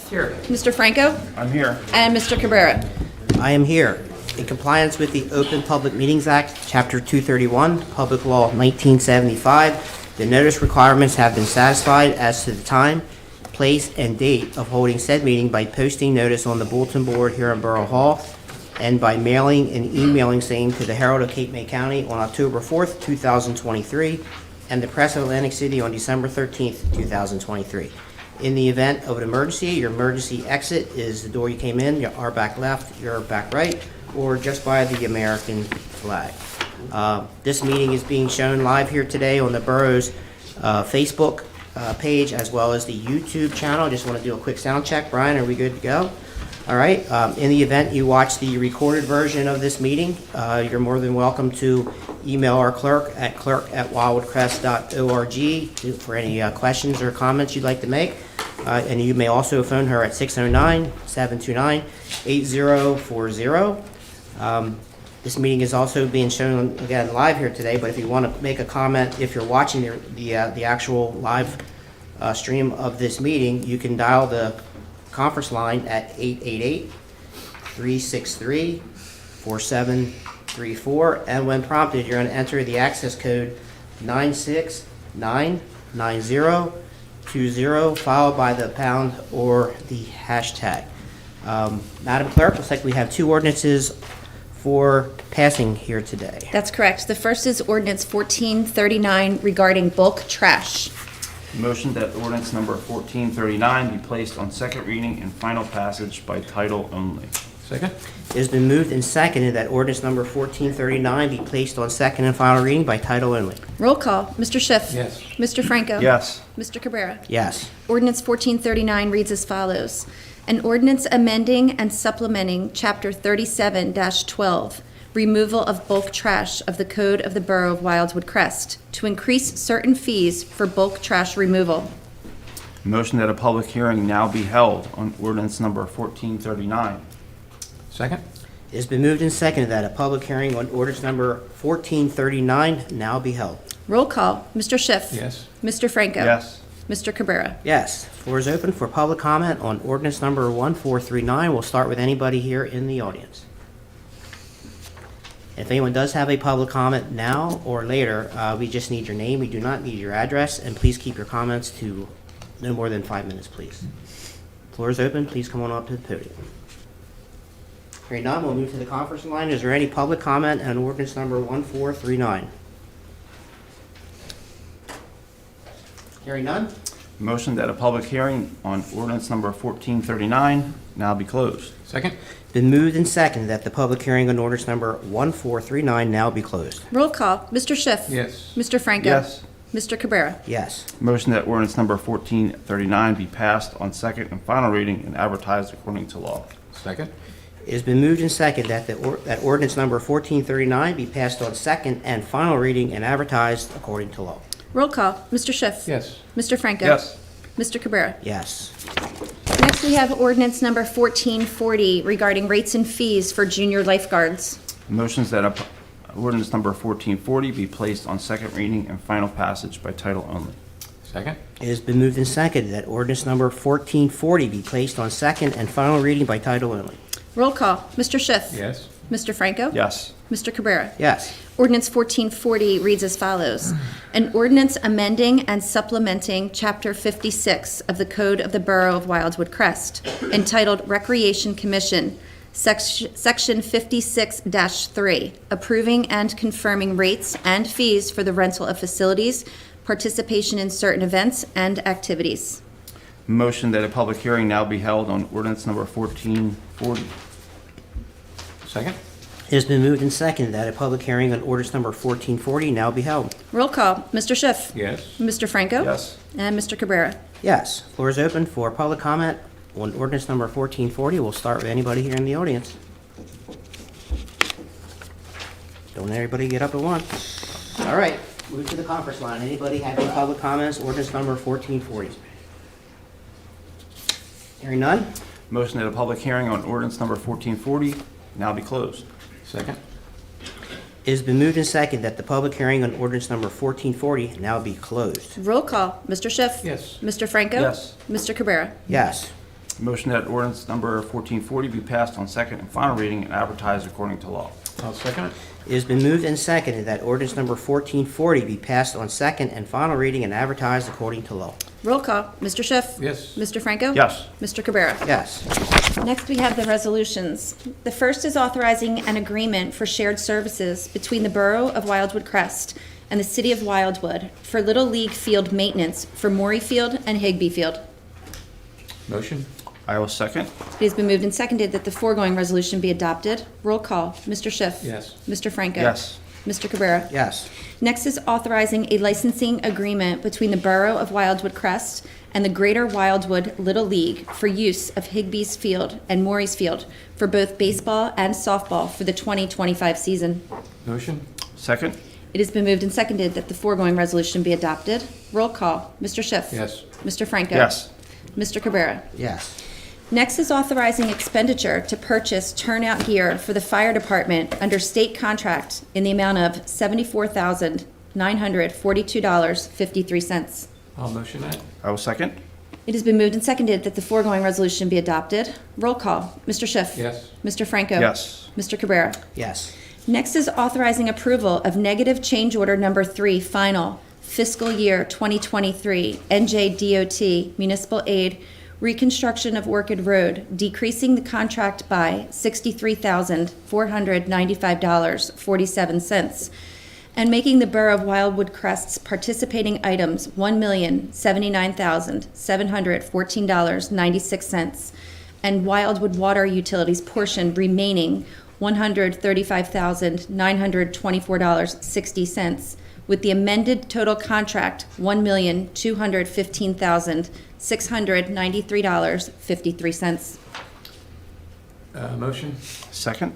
Here. Mr. Franco? I'm here. And Mr. Cabrera? I am here. In compliance with the Open Public Meetings Act, Chapter 231, Public Law 1975, the notice requirements have been satisfied as to the time, place, and date of holding said meeting by posting notice on the bulletin board here in Borough Hall and by mailing and emailing same to the Herald of Cape May County on October 4th, 2023, and the Press of Atlantic City on December 13th, 2023. In the event of an emergency, your emergency exit is the door you came in, your back left, your back right, or just by the American flag. This meeting is being shown live here today on the borough's Facebook page as well as the YouTube channel. Just want to do a quick sound check. Brian, are we good to go? All right. In the event you watch the recorded version of this meeting, you're more than welcome to email our clerk at clerk@wildwoodcrest.org for any questions or comments you'd like to make. And you may also phone her at 609-729-8040. This meeting is also being shown again live here today, but if you want to make a comment, if you're watching the actual live stream of this meeting, you can dial the conference line at 888-363-4734, and when prompted, you're going to enter the access code 9699020, followed by the pound or the hashtag. Madam Clerk, looks like we have two ordinances for passing here today. That's correct. The first is ordinance 1439 regarding bulk trash. Motion that ordinance number 1439 be placed on second reading and final passage by title only. Second? It has been moved and seconded that ordinance number 1439 be placed on second and final reading by title only. Roll call. Mr. Schiff? Yes. Mr. Franco? Yes. Mr. Cabrera? Yes. Ordinance 1439 reads as follows. An ordinance amending and supplementing Chapter 37-12, removal of bulk trash of the Code of the Borough of Wildwood Crest, to increase certain fees for bulk trash removal. Motion that a public hearing now be held on ordinance number 1439. Second? It has been moved and seconded that a public hearing on ordinance number 1439 now be held. Roll call. Mr. Schiff? Yes. Mr. Franco? Yes. Mr. Cabrera? Yes. Floor is open for public comment on ordinance number 1439. We'll start with anybody here in the audience. If anyone does have a public comment now or later, we just need your name. We do not need your address, and please keep your comments to no more than 5 minutes, please. Floor is open. Please come on up to the podium. Hearing none, we'll move to the conference line. Is there any public comment on ordinance number 1439? Hearing none? Motion that a public hearing on ordinance number 1439 now be closed. Second? Been moved and seconded that the public hearing on ordinance number 1439 now be closed. Roll call. Mr. Schiff? Yes. Mr. Franco? Yes. Mr. Cabrera? Yes. Motion that ordinance number 1439 be passed on second and final reading and advertised according to law. Second? It has been moved and seconded that that ordinance number 1439 be passed on second and final reading and advertised according to law. Roll call. Mr. Schiff? Yes. Mr. Franco? Yes. Mr. Cabrera? Yes. Next, we have ordinance number 1440 regarding rates and fees for junior lifeguards. Motions that ordinance number 1440 be placed on second reading and final passage by title only. Second? It has been moved and seconded that ordinance number 1440 be placed on second and final reading by title only. Roll call. Mr. Schiff? Yes. Mr. Franco? Yes. Mr. Cabrera? Yes. Ordinance 1440 reads as follows. An ordinance amending and supplementing Chapter 56 of the Code of the Borough of Wildwood Crest, entitled Recreation Commission, Section 56-3, approving and confirming rates and fees for the rental of facilities, participation in certain events and activities. Motion that a public hearing now be held on ordinance number 1440. Second? It has been moved and seconded that a public hearing on ordinance number 1440 now be held. Roll call. Mr. Schiff? Yes. Mr. Franco? Yes. And Mr. Cabrera? Yes. Floor is open for public comment on ordinance number 1440. We'll start with anybody here in the audience. Don't everybody get up at once. All right. Move to the conference line. Anybody have any public comments? Ordinance number 1440. Hearing none? Motion that a public hearing on ordinance number 1440 now be closed. Second? It has been moved and seconded that the public hearing on ordinance number 1440 now be closed. Roll call. Mr. Schiff? Yes. Mr. Franco? Yes. Mr. Cabrera? Yes. Motion that ordinance number 1440 be passed on second and final reading and advertised according to law. I'll second it. It has been moved and seconded that ordinance number 1440 be passed on second and final reading and advertised according to law. Roll call. Mr. Schiff. Yes. Mr. Franco. Yes. Mr. Cabrera. Yes. Next, we have the resolutions. The first is authorizing an agreement for shared services between the Borough of Wildwood Crest and the City of Wildwood for Little League field maintenance for Morey Field and Higby Field. Motion? I will second. It has been moved and seconded that the foregoing resolution be adopted. Roll call. Mr. Schiff. Yes. Mr. Franco. Yes. Mr. Cabrera. Yes. Next is authorizing a licensing agreement between the Borough of Wildwood Crest and the Greater Wildwood Little League for use of Higby's Field and Morey's Field for both baseball and softball for the 2025 season. Motion? Second. It has been moved and seconded that the foregoing resolution be adopted. Roll call. Mr. Schiff. Yes. Mr. Franco. Yes. Mr. Cabrera. Yes. Next is authorizing expenditure to purchase turnout gear for the fire department under state contract in the amount of $74,942.53. I'll motion that. I will second. It has been moved and seconded that the foregoing resolution be adopted. Roll call. Mr. Schiff. Yes. Mr. Franco. Yes. Mr. Cabrera. Yes. Next is authorizing approval of negative change order number 3, final, fiscal year 2023, NJDOT Municipal Aid, reconstruction of Orchid Road, decreasing the contract by $63,495.47, and making the Borough of Wildwood Crest's participating items $1,079,714.96, and Wildwood Water Utilities portion remaining $135,924.60, with the amended total contract $1,215,693.53. Motion? Second.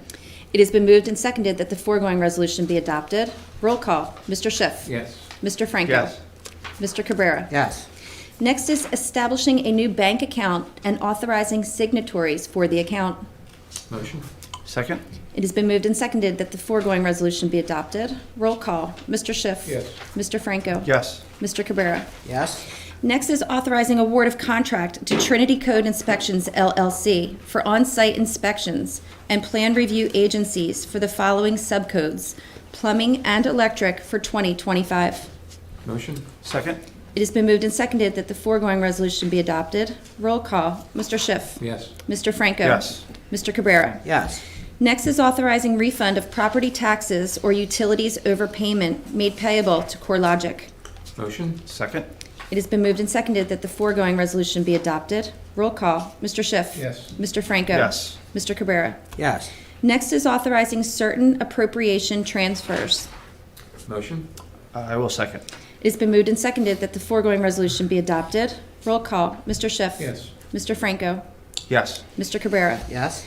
It has been moved and seconded that the foregoing resolution be adopted. Roll call. Mr. Schiff. Yes. Mr. Franco. Yes. Mr. Cabrera. Yes. Next is establishing a new bank account and authorizing signatories for the account. Motion? Second. It has been moved and seconded that the foregoing resolution be adopted. Roll call. Mr. Schiff. Yes. Mr. Franco. Yes. Mr. Cabrera. Yes. Next is authorizing award of contract to Trinity Code Inspections LLC for on-site inspections and plan review agencies for the following subcodes: plumbing and electric for 2025. Motion? Second. It has been moved and seconded that the foregoing resolution be adopted. Roll call. Mr. Schiff. Yes. Mr. Franco. Yes. Mr. Cabrera. Yes. Next is authorizing refund of property taxes or utilities overpayment made payable to CoreLogic. Motion? Second. It has been moved and seconded that the foregoing resolution be adopted. Roll call. Mr. Schiff. Yes. Mr. Franco. Yes. Mr. Cabrera. Yes. Next is authorizing certain appropriation transfers. Motion? I will second. It has been moved and seconded that the foregoing resolution be adopted. Roll call. Mr. Schiff. Yes. Mr. Franco. Yes. Mr. Cabrera. Yes.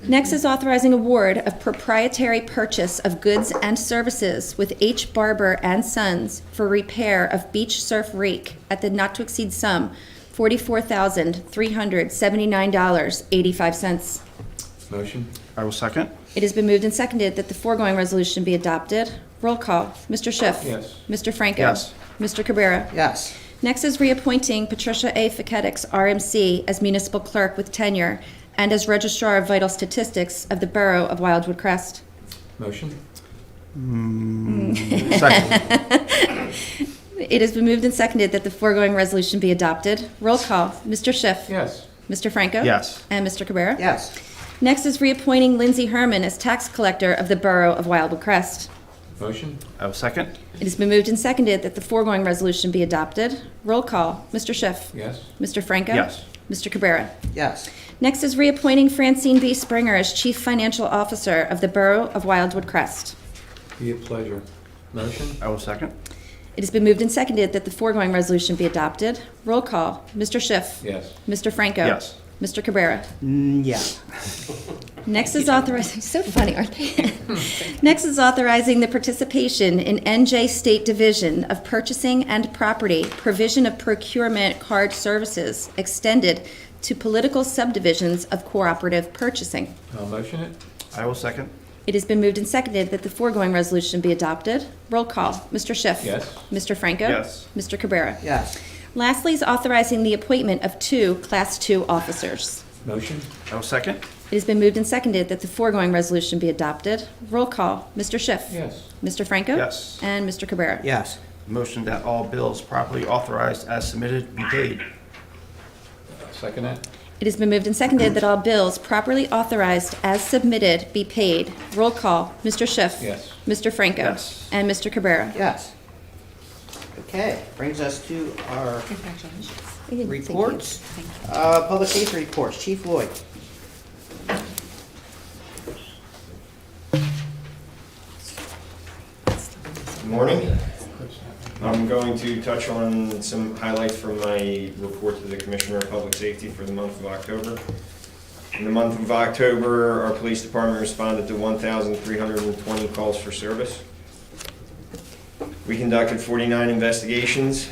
Next is authorizing award of proprietary purchase of goods and services with H. Barber and Sons for repair of beach surf rake at the not-to-exceed sum $44,379.85. Motion? I will second. It has been moved and seconded that the foregoing resolution be adopted. Roll call. Mr. Schiff. Yes. Mr. Franco. Yes. Mr. Cabrera. Yes. Next is reappointing Patricia A. Faketix, RMC, as municipal clerk with tenure and as registrar of vital statistics of the Borough of Wildwood Crest. Motion? Second. It has been moved and seconded that the foregoing resolution be adopted. Roll call. Mr. Schiff. Yes. Mr. Franco. Yes. And Mr. Cabrera. Yes. Next is reappointing Lindsay Herman as tax collector of the Borough of Wildwood Crest. Motion? I will second. It has been moved and seconded that the foregoing resolution be adopted. Roll call. Mr. Schiff. Yes. Mr. Franco. Yes. Mr. Cabrera. Yes. Next is reappointing Francine B. Springer as Chief Financial Officer of the Borough of Wildwood Crest. Be a pleasure. Motion? I will second. It has been moved and seconded that the foregoing resolution be adopted. Roll call. Mr. Schiff. Yes. Mr. Franco. Yes. Mr. Cabrera. Yeah. Next is authorizing, so funny, aren't they? Next is authorizing the participation in NJ State Division of Purchasing and Property, provision of procurement card services extended to political subdivisions of cooperative purchasing. I'll motion it. I will second. It has been moved and seconded that the foregoing resolution be adopted. Roll call. Mr. Schiff. Yes. Mr. Franco. Yes. Mr. Cabrera. Yes. Lastly is authorizing the appointment of 2 Class 2 officers. Motion? I will second. It has been moved and seconded that the foregoing resolution be adopted. Roll call, Mr. Schiff. Yes. Mr. Franco. Yes. And Mr. Cabrera. Yes. Motion that all bills properly authorized as submitted be paid. Second it? It has been moved and seconded that all bills properly authorized as submitted be paid. Roll call, Mr. Schiff. Yes. Mr. Franco. Yes. And Mr. Cabrera. Yes. Okay, brings us to our reports. Public safety reports. Chief Lloyd. Good morning. I'm going to touch on some highlights from my report to the Commissioner of Public Safety for the month of October. In the month of October, our police department responded to 1,320 calls for service. We conducted 49 investigations.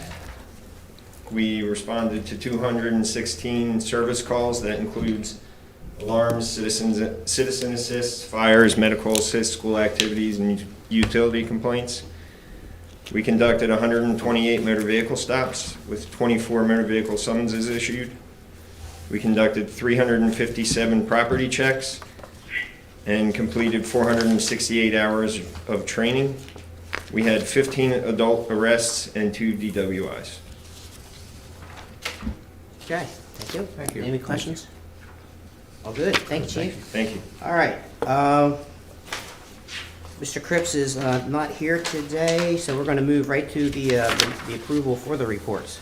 We responded to 216 service calls. That includes alarms, citizen assists, fires, medical assists, school activities, and utility complaints. We conducted 128 motor vehicle stops with 24 motor vehicle summonses issued. We conducted 357 property checks and completed 468 hours of training. We had 15 adult arrests and 2 DWIs. Okay, thank you. Thank you. Any questions? All good. Thank you, Chief. Thank you. All right. Mr. Cripps is not here today, so we're going to move right to the approval for the reports.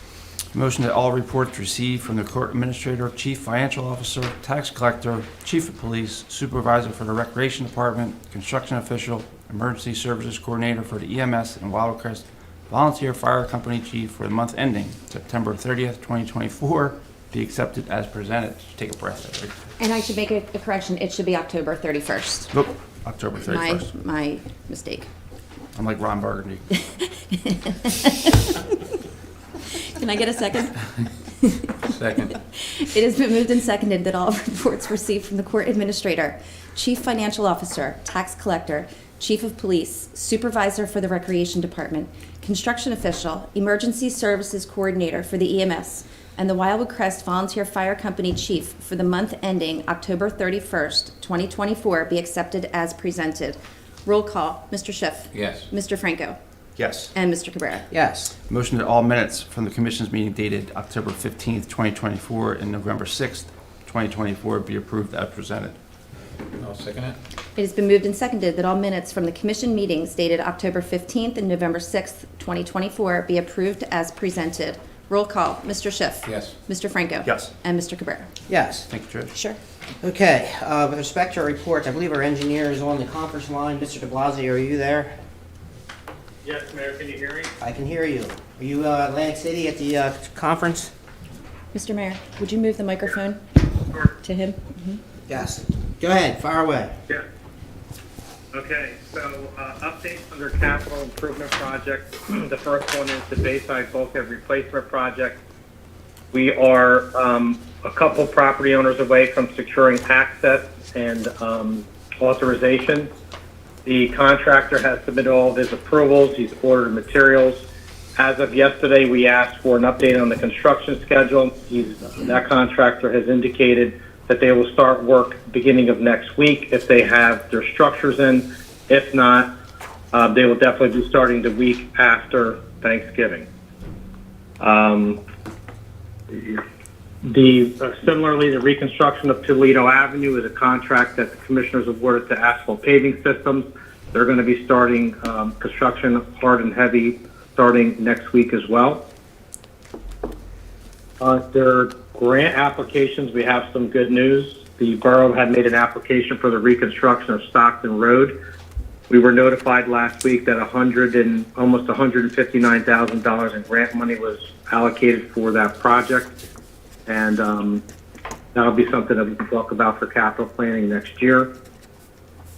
Motion that all reports received from the court administrator, chief financial officer, tax collector, chief of police, supervisor for the recreation department, construction official, emergency services coordinator for the EMS and Wildwood Crest volunteer fire company chief for the month ending September 30th, 2024 be accepted as presented. Take a breath there. And I should make a correction. It should be October 31st. Nope, October 31st. My mistake. I'm like Ron Burgundy. Can I get a second? Second. It has been moved and seconded that all reports received from the court administrator, chief financial officer, tax collector, chief of police, supervisor for the recreation department, construction official, emergency services coordinator for the EMS, and the Wildwood Crest Volunteer Fire Company chief for the month ending October 31st, 2024 be accepted as presented. Roll call, Mr. Schiff. Yes. Mr. Franco. Yes. And Mr. Cabrera. Yes. Motion that all minutes from the commission's meeting dated October 15th, 2024 and November 6th, 2024 be approved as presented. I'll second it. It has been moved and seconded that all minutes from the commission meetings dated October 15th and November 6th, 2024 be approved as presented. Roll call, Mr. Schiff. Yes. Mr. Franco. Yes. And Mr. Cabrera. Yes. Thank you, Judge. Sure. Okay, with respect to our reports, I believe our engineer is on the conference line. Mr. de Blasio, are you there? Yes, Mayor, can you hear me? I can hear you. Are you Atlantic City at the conference? Mr. Mayor, would you move the microphone Sure. to him? Yes. Go ahead, fire away. Yeah. Okay, so updates under capital improvement projects. The first one is the Bayside Bulkhead Replacement Project. We are a couple property owners away from securing access and authorization. The contractor has submitted all of his approvals. He's ordered materials. As of yesterday, we asked for an update on the construction schedule. That contractor has indicated that they will start work beginning of next week if they have their structures in. If not, they will definitely be starting the week after Thanksgiving. Similarly, the reconstruction of Toledo Avenue is a contract that the commissioners awarded to Asphalt Paving Systems. They're going to be starting construction hard and heavy starting next week as well. Their grant applications, we have some good news. The borough had made an application for the reconstruction of Stockton Road. We were notified last week that almost $159,000 in grant money was allocated for that project. And that'll be something that we can talk about for capital planning next year.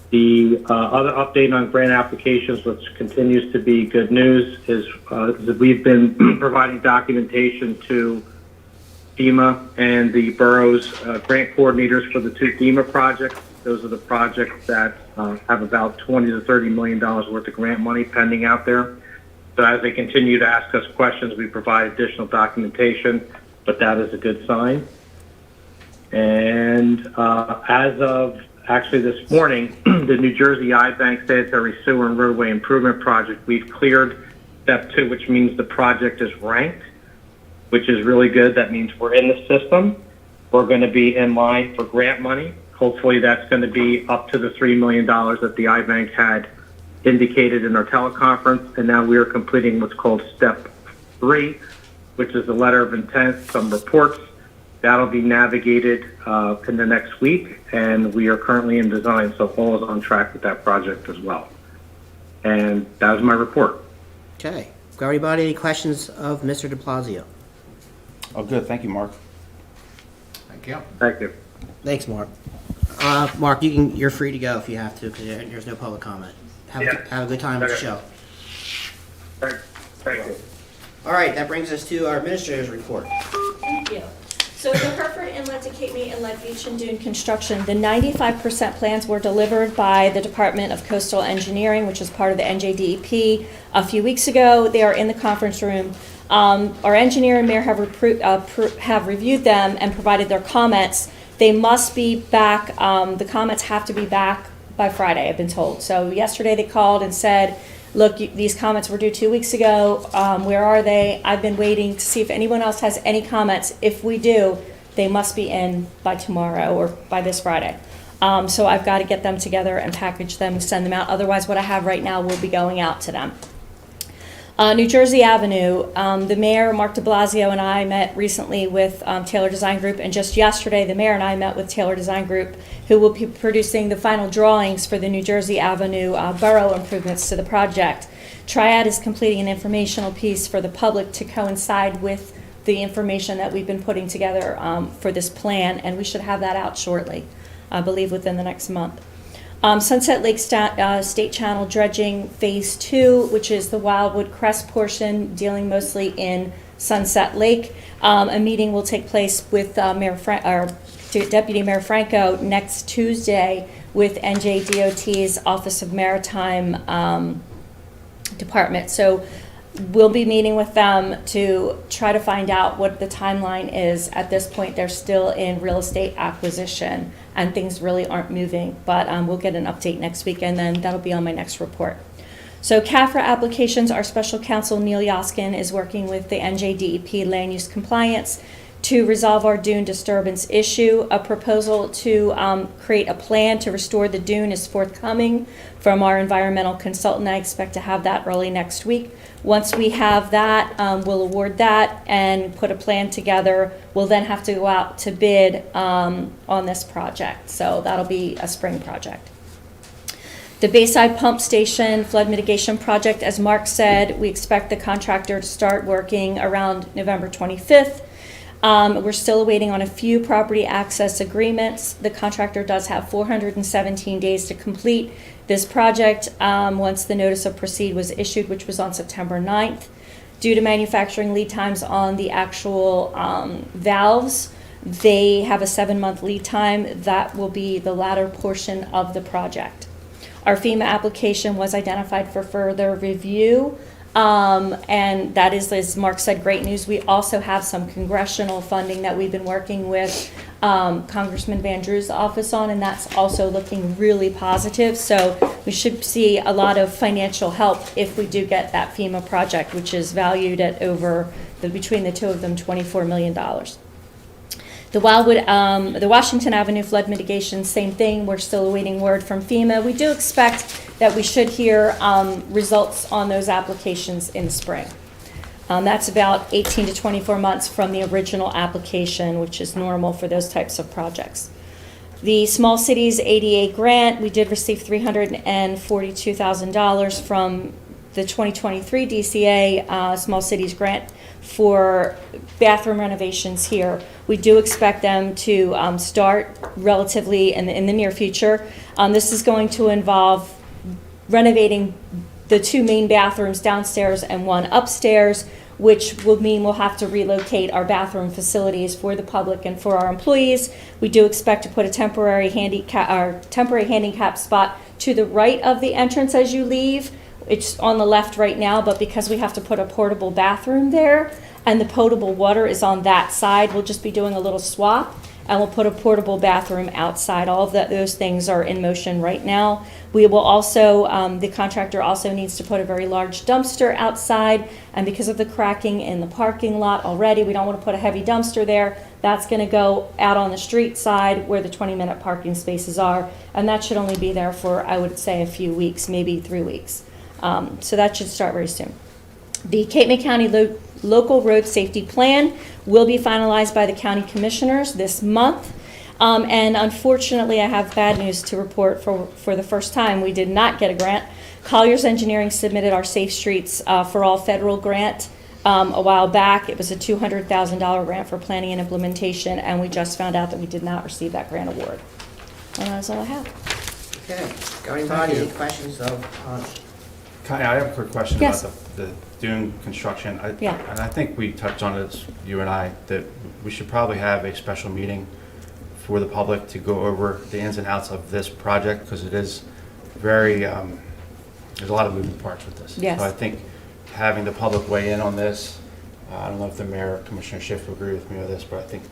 The other update on grant applications, which continues to be good news, is that we've been providing documentation to FEMA and the borough's grant coordinators for the 2 FEMA projects. Those are the projects that have about $20 to $30 million worth of grant money pending out there. So as they continue to ask us questions, we provide additional documentation, but that is a good sign. And as of actually this morning, the New Jersey I-Bank Sanitary Sewer and Roadway Improvement Project, we've cleared step 2, which means the project is ranked, which is really good. That means we're in the system. We're going to be in line for grant money. Hopefully that's going to be up to the $3 million that the I-Bank had indicated in our teleconference. And now we are completing what's called step 3, which is the letter of intent, some reports. That'll be navigated in the next week, and we are currently in design, so all is on track with that project as well. And that was my report. Okay. Got anybody any questions of Mr. de Blasio? Oh, good. Thank you, Mark. Thank you. Thank you. Thanks, Mark. Mark, you're free to go if you have to, because there's no public comment. Have a good time with the Okay. show. Thank you. All right, that brings us to our administrator's report. Thank you. So the Hereford Inlet to Cape May Inlet Beach and Dune construction, the 95% plans were delivered by the Department of Coastal Engineering, which is part of the NJDEP, a few weeks ago. They are in the conference room. Our engineer and mayor have reviewed them and provided their comments. They must be back, the comments have to be back by Friday, I've been told. So yesterday they called and said, look, these comments were due 2 weeks ago. Where are they? I've been waiting to see if anyone else has any comments. If we do, they must be in by tomorrow or by this Friday. So I've got to get them together and package them and send them out. Otherwise, what I have right now will be going out to them. New Jersey Avenue, the mayor, Mark de Blasio, and I met recently with Taylor Design Group, and just yesterday the mayor and I met with Taylor Design Group, who will be producing the final drawings for the New Jersey Avenue borough improvements to the project. Triad is completing an informational piece for the public to coincide with the information that we've been putting together for this plan, and we should have that out shortly, I believe within the next month. Sunset Lake State Channel dredging phase 2, which is the Wildwood Crest portion, dealing mostly in Sunset Lake. A meeting will take place with Deputy Mayor Franco next Tuesday with NJDOT's Office of Maritime Department. So we'll be meeting with them to try to find out what the timeline is. At this point, they're still in real estate acquisition and things really aren't moving, but we'll get an update next week, and then that'll be on my next report. So CAFRA applications, our special counsel Neil Yoskin is working with the NJDEP land use compliance to resolve our dune disturbance issue. A proposal to create a plan to restore the dune is forthcoming from our environmental consultant. I expect to have that early next week. Once we have that, we'll award that and put a plan together. We'll then have to go out to bid on this project. So that'll be a spring project. The Bayside Pump Station Flood Mitigation Project, as Mark said, we expect the contractor to start working around November 25th. We're still waiting on a few property access agreements. The contractor does have 417 days to complete this project once the notice of proceed was issued, which was on September 9th. Due to manufacturing lead times on the actual valves, they have a 7-month lead time. That will be the latter portion of the project. Our FEMA application was identified for further review. And that is, as Mark said, great news. We also have some congressional funding that we've been working with Congressman Van Drew's office on, and that's also looking really positive. So we should see a lot of financial help if we do get that FEMA project, which is valued at over, between the two of them, $24 million. The Wildwood, the Washington Avenue flood mitigation, same thing. We're still awaiting word from FEMA. We do expect that we should hear results on those applications in the spring. That's about 18 to 24 months from the original application, which is normal for those types of projects. The Small Cities ADA grant, we did receive $342,000 from the 2023 DCA Small Cities grant for bathroom renovations here. We do expect them to start relatively in the near future. This is going to involve renovating the 2 main bathrooms downstairs and 1 upstairs, which will mean we'll have to relocate our bathroom facilities for the public and for our employees. We do expect to put a temporary handicap spot to the right of the entrance as you leave, It's on the left right now, but because we have to put a portable bathroom there and the potable water is on that side, we'll just be doing a little swap and we'll put a portable bathroom outside. All of those things are in motion right now. We will also, the contractor also needs to put a very large dumpster outside, and because of the cracking in the parking lot already, we don't want to put a heavy dumpster there. That's going to go out on the street side where the 20-minute parking spaces are, and that should only be there for, I would say, a few weeks, maybe 3 weeks. So that should start very soon. The Cape May County Local Road Safety Plan will be finalized by the county commissioners this month. And unfortunately, I have bad news to report for the first time. We did not get a grant. Colliers Engineering submitted our Safe Streets for All federal grant a while back. It was a $200,000 grant for planning and implementation, and we just found out that we did not receive that grant award. And that's all I have. Okay, governing body, any questions of, Connie, I have a quick question Yes. about the dune construction. Yeah. And I think we touched on it, you and I, that we should probably have a special meeting for the public to go over the ins and outs of this project, because it is very, there's a lot of moving parts with this. Yes. So I think having the public weigh in on this, I don't know if the mayor or Commissioner Schiff will agree with me on this, but I think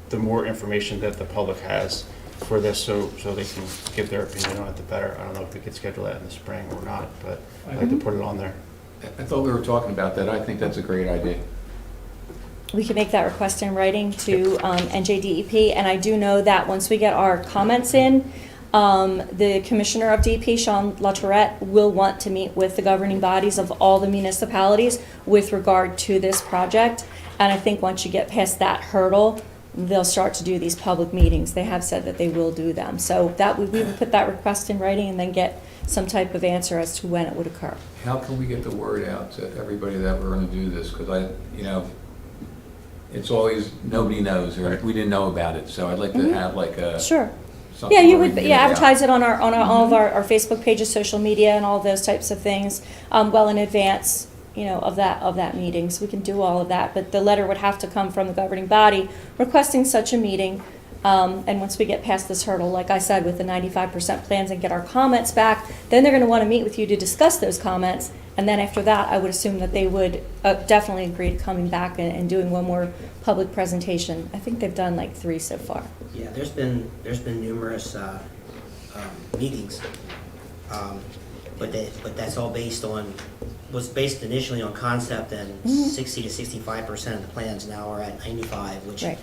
the more information that the public has for this, so they can give their opinion on it, the better. I don't know if we could schedule that in the spring or not, but I'd like to put it on there. I thought we were talking about that. I think that's a great idea. We can make that request in writing to NJDEP, and I do know that once we get our comments in, the Commissioner of DEP, Sean LaTourette, will want to meet with the governing bodies of all the municipalities with regard to this project. And I think once you get past that hurdle, they'll start to do these public meetings. They have said that they will do them. So that we will put that request in writing and then get some type of answer as to when it would occur. How can we get the word out to everybody that we're going to do this? Because it's always, nobody knows, or we didn't know about it. So I'd like to have like a. Sure. something Yeah, you where would, we can yeah, get it out. advertise it on all of our Facebook pages, social media, and all those types of things, well in advance, of that meeting. So we can do all of that, but the letter would have to come from the governing body requesting such a meeting. And once we get past this hurdle, like I said, with the 95% plans and get our comments back, then they're going to want to meet with you to discuss those comments. And then after that, I would assume that they would definitely agree to coming back and doing one more public presentation. I think they've done like 3 so far. yeah, there's been numerous meetings, but that's all was based initially on concept, and 60 to 65% of the plans now are at 95, which Right.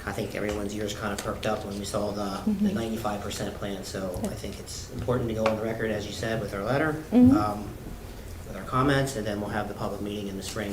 I think everyone's ears kind of perked up when we saw the 95% plan. So I think it's important to go on the record, as you said, with our letter, with our comments, and then we'll have the public meeting in the spring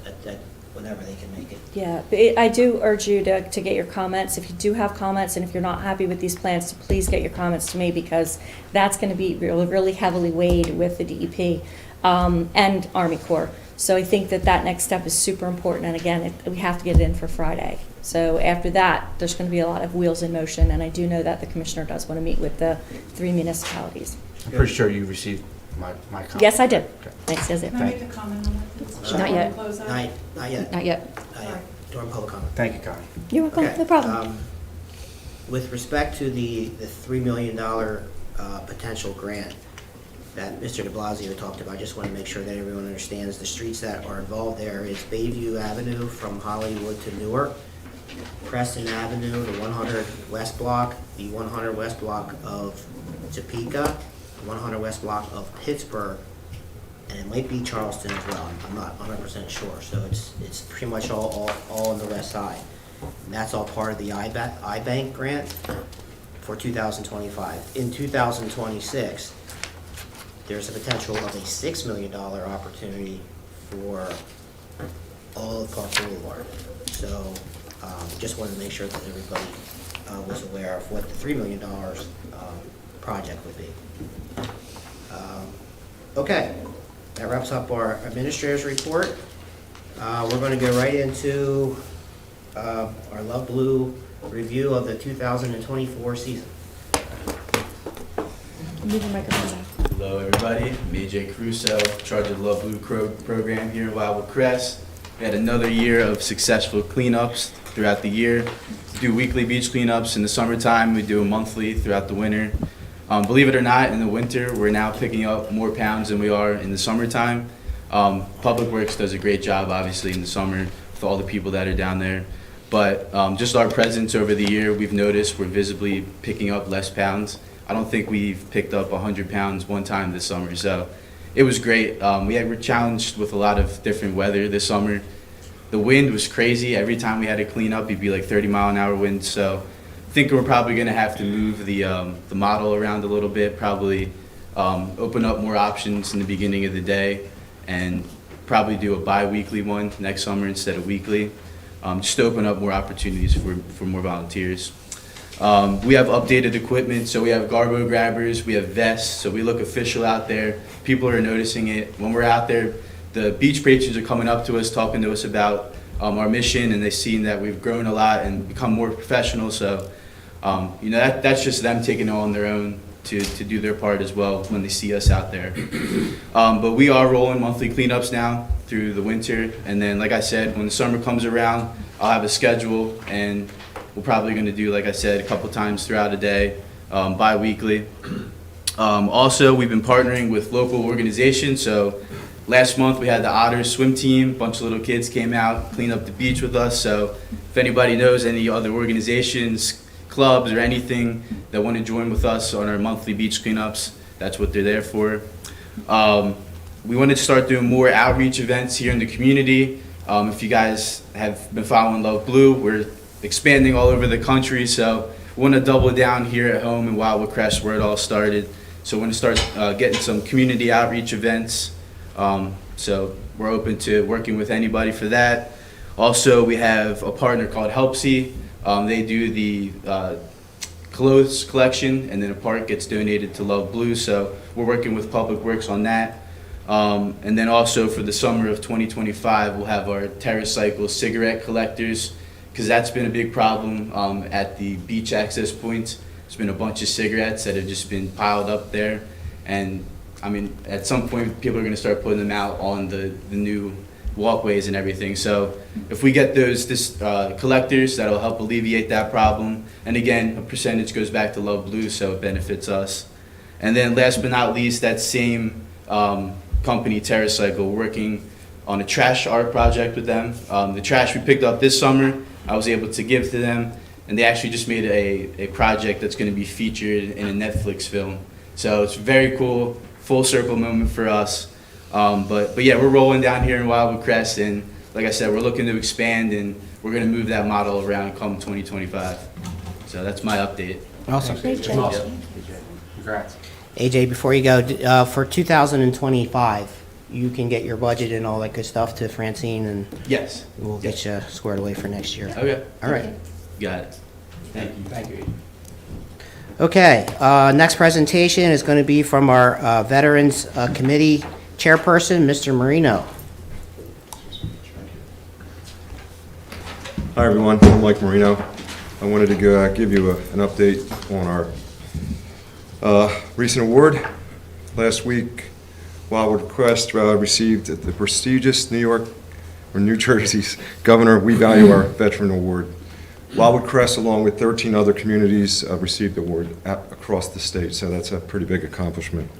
at whenever they can make it. Yeah, but I do urge you to get your comments. If you do have comments, and if you're not happy with these plans, to please get your comments to me, because that's going to be really, really heavily weighed with the DEP and Army Corps. So I think that next step is super important, and again, we have to get it in for Friday. So after that, there's going to be a lot of wheels in motion, and I do know that the Commissioner does want to meet with the 3 municipalities. I'm pretty sure you received my comment. Yes, I did. Okay. Thanks, is it? Can I make a comment on that, please? Not yet. Close out? Not yet. Not yet. Not yet. During public comment. Thank you, Connie. You're welcome, Okay, no problem. With respect to the $3 million potential grant that Mr. de Blasio talked about, I just want to make sure that everyone understands the streets that are involved there is Bayview Avenue from Hollywood to Newark, Preston Avenue, the 100 West Block, the 100 West Block of Topeka, the 100 West Block of Pittsburgh, and it might be Charleston as well. I'm not 100% sure. So it's pretty much all on the west side. And that's all part of the iBank grant for 2025. In 2026, there's a potential of a $6 million opportunity for all of Park Boulevard. So just wanted to make sure that everybody was aware of what the $3 million project would be. Okay, that wraps up our administrator's report. We're going to go right into our Love Blue review of the 2024 season. Move the microphone back. Hello, everybody. I'm AJ Caruso, in charge of the Love Blue program here in Wildwood Crest. We had another year of successful cleanups throughout the year. We do weekly beach cleanups in the summertime. We do them monthly throughout the winter. Believe it or not, in the winter, we're now picking up more pounds than we are in the summertime. Public Works does a great job, obviously, in the summer with all the people that are down there. But just our presence over the year, we've noticed we're visibly picking up less pounds. I don't think we've picked up 100 pounds one time this summer, so it was great. We were challenged with a lot of different weather this summer. The wind was crazy. Every time we had to clean up, it'd be like 30-mile-an-hour winds. So I think we're probably going to have to move the model around a little bit, probably open up more options in the beginning of the day, and probably do a bi-weekly one next summer instead of weekly, just to open up more opportunities for more volunteers. We have updated equipment, so we have garbo grabbers, we have vests, so we look official out there. People are noticing it. When we're out there, the beach patrons are coming up to us, talking to us about our mission, and they've seen that we've grown a lot and become more professional. So, that's just them taking it on their own to do their part as well when they see us out there. But we are rolling monthly cleanups now through the winter, and then, like I said, when the summer comes around, I'll have a schedule, and we're probably going to do, like I said, a couple times throughout a day, bi-weekly. Also, we've been partnering with local organizations. So last month we had the Otters swim team. A bunch of little kids came out, cleaned up the beach with us. So if anybody knows any other organizations, clubs, or anything that want to join with us on our monthly beach cleanups, that's what they're there for. We wanted to start doing more outreach events here in the community. If you guys have been following Love Blue, we're expanding all over the country, so we want to double down here at home in Wildwood Crest where it all started. So we want to start getting some community outreach events. So we're open to working with anybody for that. Also, we have a partner called Helpsy. They do the clothes collection, and then a part gets donated to Love Blue. So we're working with Public Works on that. And then also for the summer of 2025, we'll have our TerraCycle cigarette collectors, because that's been a big problem at the beach access points. There's been a bunch of cigarettes that have just been piled up there. And I mean, at some point, people are going to start putting them out on the new walkways and everything. So if we get those collectors, that'll help alleviate that problem. And again, a percentage goes back to Love Blue, so it benefits us. And then last but not least, that same company, TerraCycle, we're working on a trash art project with them. The trash we picked up this summer, I was able to give to them, and they actually just made a project that's going to be featured in a Netflix film. So it's very cool, full circle moment for us. But yeah, we're rolling down here in Wildwood Crest, and like I said, we're looking to expand, and we're going to move that model around come 2025. So that's my update. Awesome. Great job. Congrats. AJ, before you go, for 2025, you can get your budget and all that good stuff to Francine, and Yes. we'll get you squared away for next year. Okay. All right. Got it. Thank you. Thank you. Okay, next presentation is going to be from our Veterans Committee Chairperson, Mr. Marino. Hi, everyone. I'm Mike Marino. I wanted to give you an update on our recent award. Last week, Wildwood Crest received the prestigious New Jersey's Governor We Value Our Veteran Award. Wildwood Crest, along with 13 other communities, received the award across the state, so that's a pretty big accomplishment.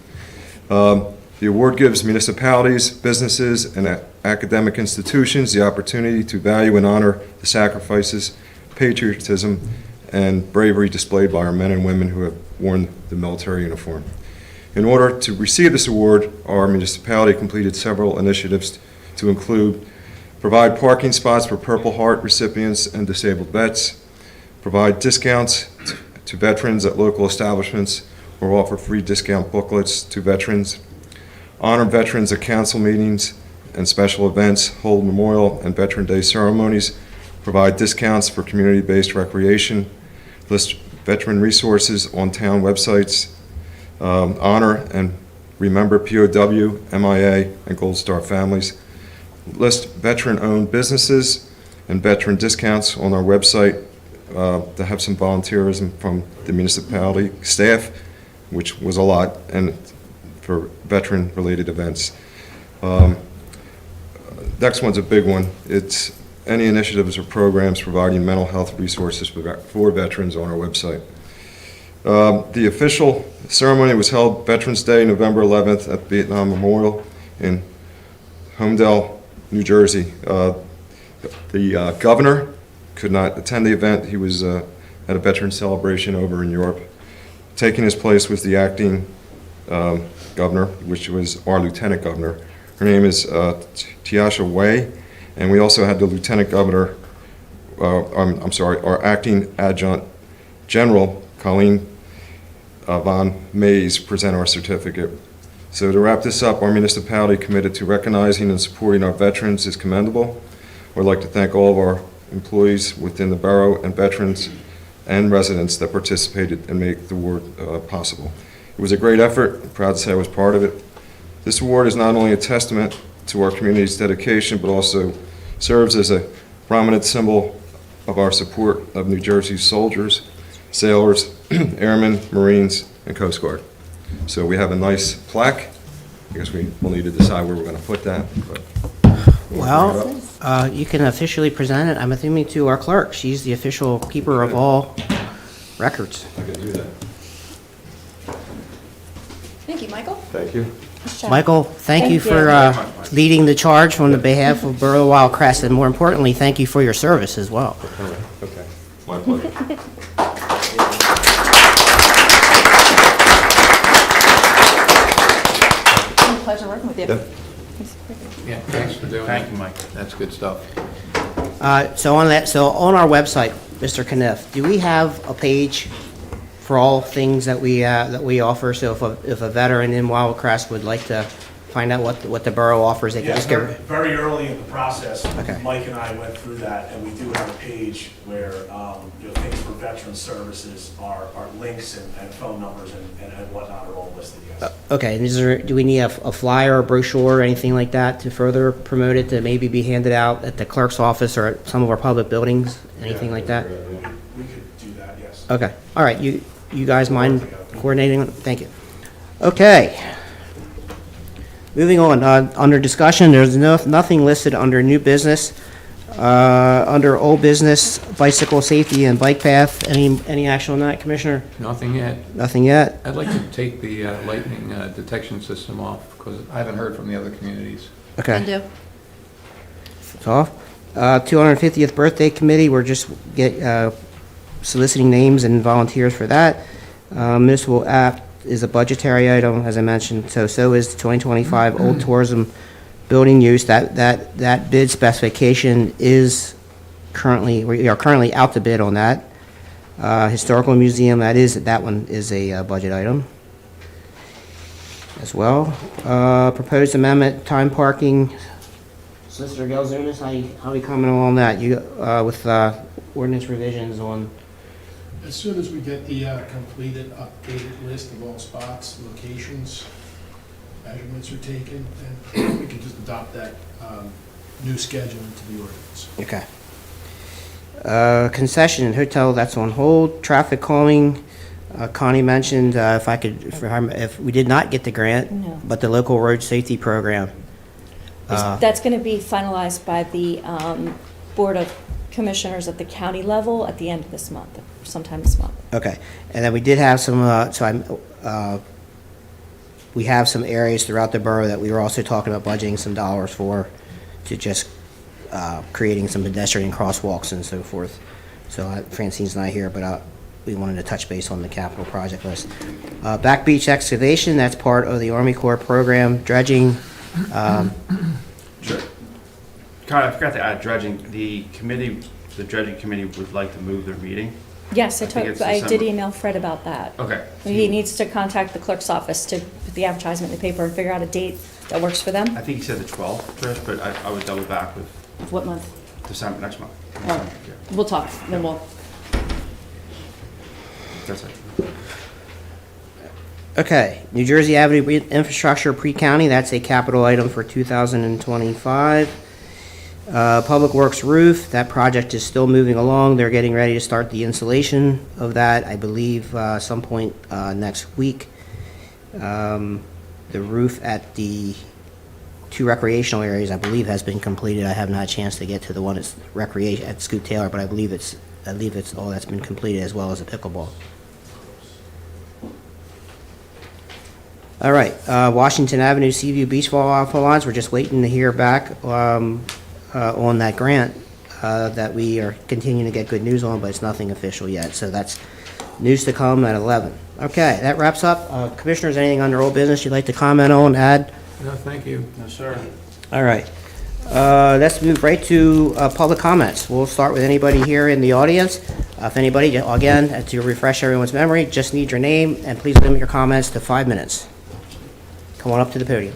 The award gives municipalities, businesses, and academic institutions the opportunity to value and honor the sacrifices, patriotism, and bravery displayed by our men and women who have worn the military uniform. In order to receive this award, our municipality completed several initiatives to include provide parking spots for Purple Heart recipients and disabled vets, provide discounts to veterans at local establishments, or offer free discount booklets to veterans, honor veterans at council meetings and special events, hold Memorial and Veteran Day ceremonies, provide discounts for community-based recreation, list veteran resources on town websites, honor and remember POW, MIA, and Gold Star families, list veteran-owned businesses and veteran discounts on our website to have some volunteerism from the municipality staff, which was a lot, and for veteran-related events. Next one's a big one. It's any initiatives or programs providing mental health resources for veterans on our website. The official ceremony was held Veterans Day, November 11th, at Vietnam Memorial in Homedale, New Jersey. The governor could not attend the event. He was at a veteran celebration over in Europe. Taking his place was the acting governor, which was our lieutenant governor. Her name is Tiasha Wei, and we also had the lieutenant governor, our acting adjutant general, Colleen Von Mays, present our certificate. So to wrap this up, our municipality committed to recognizing and supporting our veterans is commendable. I'd like to thank all of our employees within the borough and veterans and residents that participated and made the award possible. It was a great effort. I'm proud to say I was part of it. This award is not only a testament to our community's dedication, but also serves as a prominent symbol of our support of New Jersey's soldiers, sailors, airmen, Marines, and Coast Guard. So we have a nice plaque. I guess we will need to decide where we're going to put that. But Well, you can officially present it, I'm assuming, to our clerk. She's the official keeper of all records. I can do that. Thank you, Michael. Thank you. Michael, thank you Thank for leading the charge on the behalf of Borough of Wildwood Crest, and more importantly, thank you for your service as well. All right. Okay. My pleasure. Pleasure working with you. Yeah. Yeah, thanks for doing that. Thank you, Mike. That's good stuff. So on our website, Mr. Kniff, do we have a page for all things that we offer? So if a veteran in Wildwood Crest would like to find out what the borough offers, they can Yeah, just very, get... very early in the process, Okay. Mike and I went through that, and we do have a page where, things for veteran services are links and phone numbers and whatnot are all listed, yes. Okay, and do we need a flyer or brochure or anything like that to further promote it, to maybe be handed out at the clerk's office or at some of our public buildings, anything like that? We could do that, yes. Okay, all right, you guys mind coordinating? Thank you. Okay. Moving on, under discussion, there's nothing listed under new business. Under old business, bicycle safety and bike path, any action on that, Commissioner? Nothing yet. Nothing yet? I'd like to take the lightning detection system off, because I haven't heard from the other communities. Okay. Can do. It's off. 250th Birthday Committee, we're just soliciting names and volunteers for that. Municipal app is a budgetary item, as I mentioned, so is the 2025 Old Tourism Building Use. That bid specification is we are currently out to bid on that. Historical Museum, that one is a budget item as well. Proposed amendment, time parking. Solicitor Gelzunis, how we coming along that? You, with ordinance revisions on? As soon as we get the completed, updated list of all spots, locations, measurements are taken, and we can just adopt that new schedule into the ordinance. Okay. Concession and hotel, that's on hold. Traffic calming, Connie mentioned, if we did not get the grant, No. but the local road safety program. That's going to be finalized by the Board of Commissioners at the county level at the end of this month, sometime this month. Okay, and then we did have some, we have some areas throughout the borough that we were also talking about budgeting some dollars for, to just creating some pedestrian crosswalks and so forth. So Francine's not here, but we wanted to touch base on the capital project list. Back beach excavation, that's part of the Army Corps program. Dredging, Sure. Kind of, I forgot to add dredging. The dredging committee would like to move their meeting. Yes, I think it's I did December. email Fred about that. Okay. He needs to contact the clerk's office to put the advertisement in the paper and figure out a date that works for them. I think he said the 12th, Trish, but I would double back with What month? December, next month. Oh. December, yeah. We'll talk, then we'll. That's it. okay, New Jersey Avenue Infrastructure Pre-County, that's a capital item for 2025. Public Works roof, that project is still moving along. They're getting ready to start the installation of that, I believe, some point next week. The roof at the two recreational areas, I believe, has been completed. I have not had a chance to get to the one at Scoot Taylor, but I believe it's all that's been completed, as well as the pickleball. All right, Washington Avenue, Seaview Beach Volleyball Lines, we're just waiting to hear back on that grant that we are continuing to get good news on, but it's nothing official yet, so that's news to come at 11. Okay, that wraps up. Commissioners, anything under old business you'd like to comment on, add? No, thank you. No, sir. All right. Let's move right to public comments. We'll start with anybody here in the audience. If anybody, again, to refresh everyone's memory, just need your name, and please limit your comments to 5 minutes. Come on up to the podium.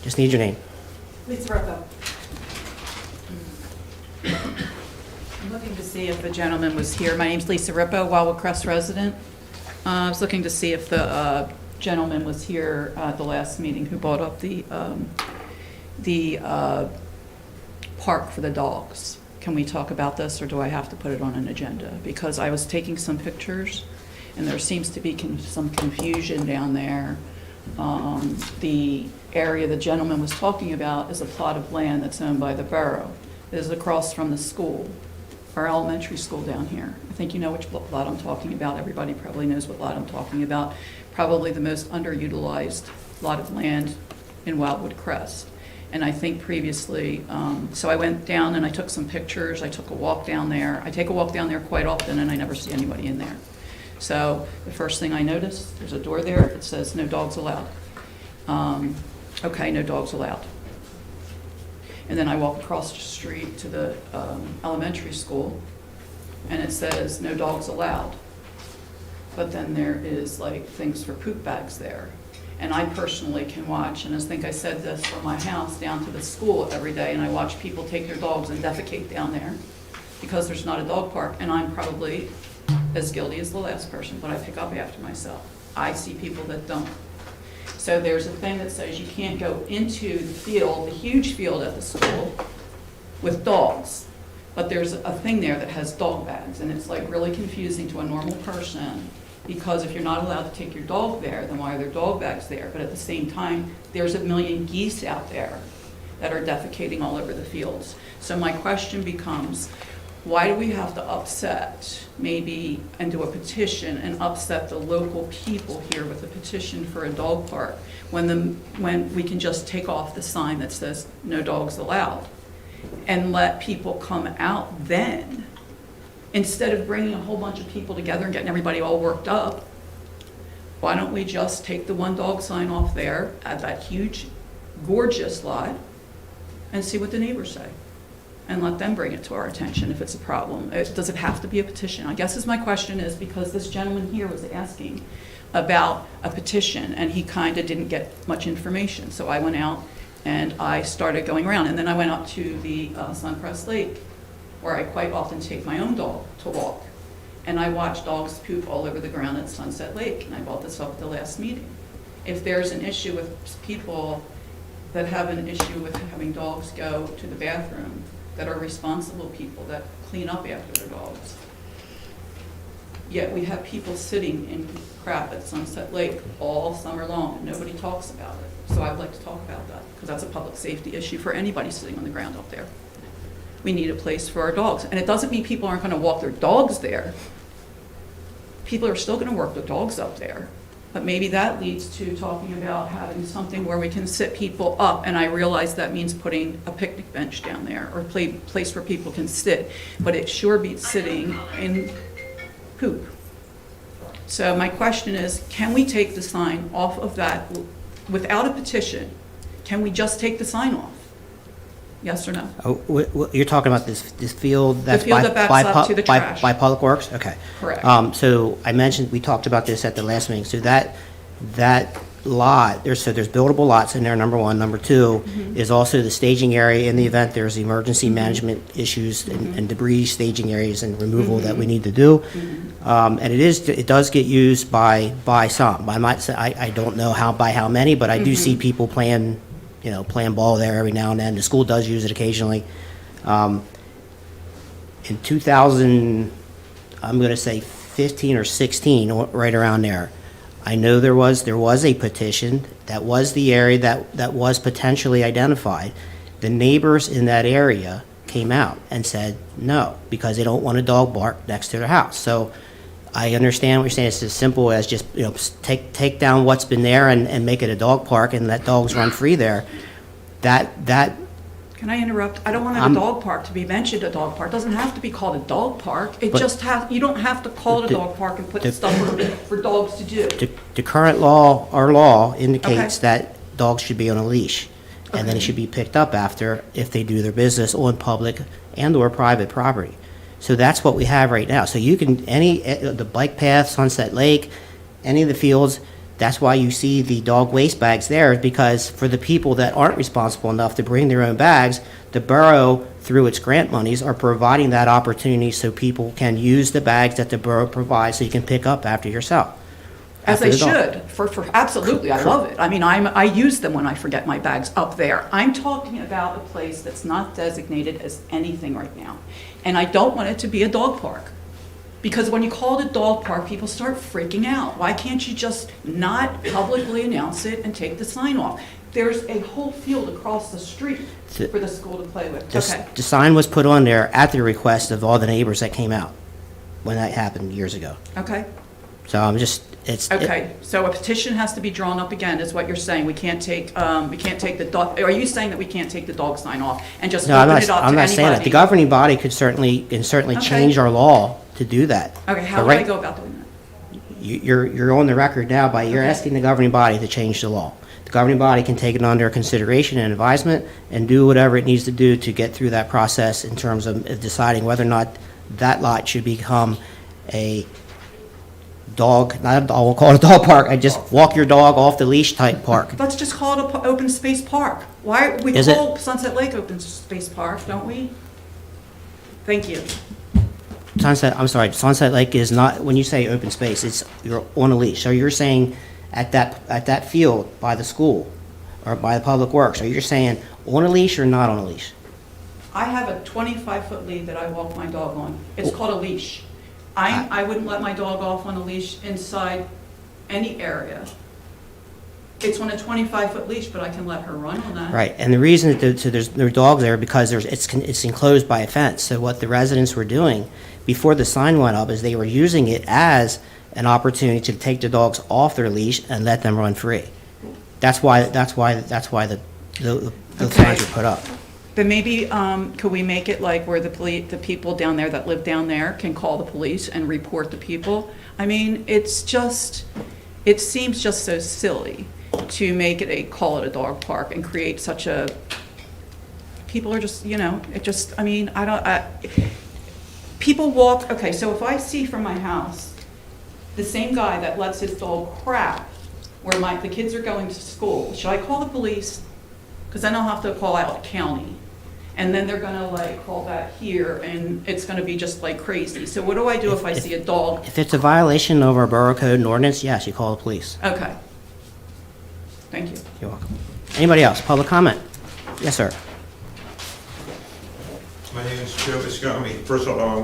Just need your name. Lisa Rocco. I'm looking to see if the gentleman was here. My name's Lisa Rippo, Wildwood Crest resident. I was looking to see if the gentleman was here at the last meeting who brought up the park for the dogs. Can we talk about this, or do I have to put it on an agenda? Because I was taking some pictures, and there seems to be some confusion down there. The area the gentleman was talking about is a plot of land that's owned by the borough. It is across from the school, our elementary school down here. I think you know which lot I'm talking about. Everybody probably knows what lot I'm talking about. Probably the most underutilized lot of land in Wildwood Crest. And I think previously, so I went down and I took some pictures. I took a walk down there. I take a walk down there quite often, and I never see anybody in there. So the first thing I noticed, there's a door there. It says no dogs allowed. Okay, no dogs allowed. And then I walk across the street to the elementary school, and it says no dogs allowed. But then there is like things for poop bags there. And I personally can watch, and I think I said this, from my house down to the school every day, and I watch people take their dogs and defecate down there because there's not a dog park, and I'm probably as guilty as the last person, but I pick up after myself. I see people that don't. So there's a thing that says you can't go into the field, the huge field at the school, with dogs. But there's a thing there that has dog bags, and it's like really confusing to a normal person, because if you're not allowed to take your dog there, then why are there dog bags there? But at the same time, there's a million geese out there that are defecating all over the fields. So my question becomes, why do we have to upset, maybe, and do a petition and upset the local people here with a petition for a dog park when we can just take off the sign that says no dogs allowed and let people come out then, instead of bringing a whole bunch of people together and getting everybody all worked up? Why don't we just take the one dog sign off there at that huge, gorgeous lot and see what the neighbors say? And let them bring it to our attention if it's a problem. Does it have to be a petition? I guess my question is, because this gentleman here was asking about a petition, and he kind of didn't get much information. So I went out and I started going around, and then I went up to the Suncrest Lake, where I quite often take my own dog to walk. And I watch dogs poop all over the ground at Sunset Lake, and I brought this up at the last meeting. If there's an issue with people that have an issue with having dogs go to the bathroom, that are responsible people that clean up after their dogs. Yet we have people sitting in crap at Sunset Lake all summer long, and nobody talks about it. So I'd like to talk about that, because that's a public safety issue for anybody sitting on the ground up there. We need a place for our dogs. And it doesn't mean people aren't going to walk their dogs there. People are still going to work their dogs up there. But maybe that leads to talking about having something where we can sit people up, and I realize that means putting a picnic bench down there, or a place where people can sit, but it sure beats sitting in poop. So my question is, can we take the sign off of that without a petition? Can we just take the sign off? Yes or no? Oh, you're talking about this field that's field that backs up to the trash. by Public Works? Okay. Correct. So I mentioned, we talked about this at the last meeting. So that lot, there's buildable lots in there, number one. Number two is also the staging area in the event there's emergency management issues and debris staging areas and removal that we need to do. And it does get used by some. I might say, I don't know by how many, but I do see people playing ball there every now and then. The school does use it occasionally. In 2000, I'm going to say 15 or 16, right around there, I know there was a petition. That was the area that was potentially identified. The neighbors in that area came out and said no, because they don't want a dog bark next to their house. So I understand what you're saying. It's as simple as just, take down what's been there and make it a dog park and let dogs run free there. That Can I interrupt? I don't want a dog park to be mentioned a dog park. It doesn't have to be called a dog park. It But- just has, you don't have to call it a dog park and put stuff for dogs to do. the current law, our law indicates Okay. that dogs should be on a leash. And then it Okay. should be picked up after if they do their business on public and/or private property. So that's what we have right now. So you can, the bike path, Sunset Lake, any of the fields, that's why you see the dog waste bags there, because for the people that aren't responsible enough to bring their own bags, the borough, through its grant monies, are providing that opportunity so people can use the bags that the borough provides so you can pick up after yourself. As after they the dog. should, absolutely, I love it. I mean, I use them when I forget my bags up there. I'm talking about a place that's not designated as anything right now. And I don't want it to be a dog park. Because when you call it a dog park, people start freaking out. Why can't you just not publicly announce it and take the sign off? There's a whole field across the street for the school to play with. Okay. The sign was put on there at the request of all the neighbors that came out when that happened years ago. Okay. So I'm just, Okay, so a petition has to be drawn up again, is what you're saying. We can't take the dog, are you saying that we can't take the dog sign off and just No, I'm open not, it up to I'm anybody? not saying that. The governing body could certainly Okay. change our law to do that. Okay, how But would I right- go about doing that? You're on the record now by, you're Okay. asking the governing body to change the law. The governing body can take it under consideration and advisement and do whatever it needs to do to get through that process in terms of deciding whether or not that lot should become a dog, not a dog, we'll call it a dog park, I just walk your dog off the leash type park. Let's just call it an open space park. Why, we Is it- call Sunset Lake open space park, don't we? Thank you. Sunset Lake is not, when you say open space, you're on a leash. So you're saying at that field by the school or by the public works, are you saying on a leash or not on a leash? I have a 25-foot lead that I walk my dog on. It's called a leash. I wouldn't let my dog off on a leash inside any area. It's on a 25-foot leash, but I can let her run on that. Right, and the reason that there's dogs there because it's enclosed by a fence. So what the residents were doing before the sign went up is they were using it as an opportunity to take the dogs off their leash and let them run free. That's why the signs were put up. Then maybe, could we make it like where the people down there that live down there can call the police and report the people? I mean, it seems just so silly to make it call it a dog park and create such a, people are just, people walk, okay, so if I see from my house, the same guy that lets his dog crap where the kids are going to school, should I call the police? Because then I'll have to call out county. And then they're gonna call that here and it's gonna be just like crazy. So what do I do if I see a dog? If it's a violation of our borough code and ordinance, yes, you call the police. Okay. Thank you. You're welcome. Anybody else? Public comment? Yes, sir. My name is Joe Viscomi. First of all, I want to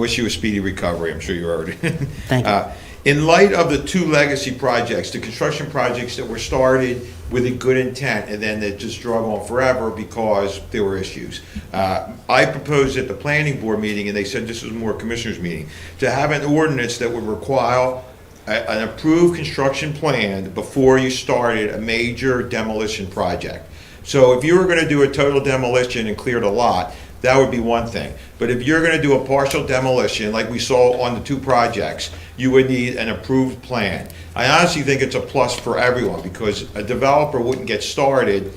wish you a speedy recovery. I'm sure you already. Thank you. In light of the two legacy projects, the construction projects that were started with a good intent and then that just drug on forever because there were issues. I proposed at the planning board meeting, and they said this was more a commissioners meeting, to have an ordinance that would require an approved construction plan before you started a major demolition project. So if you were going to do a total demolition and clear the lot, that would be one thing. But if you're going to do a partial demolition, like we saw on the two projects, you would need an approved plan. I honestly think it's a plus for everyone, because a developer wouldn't get started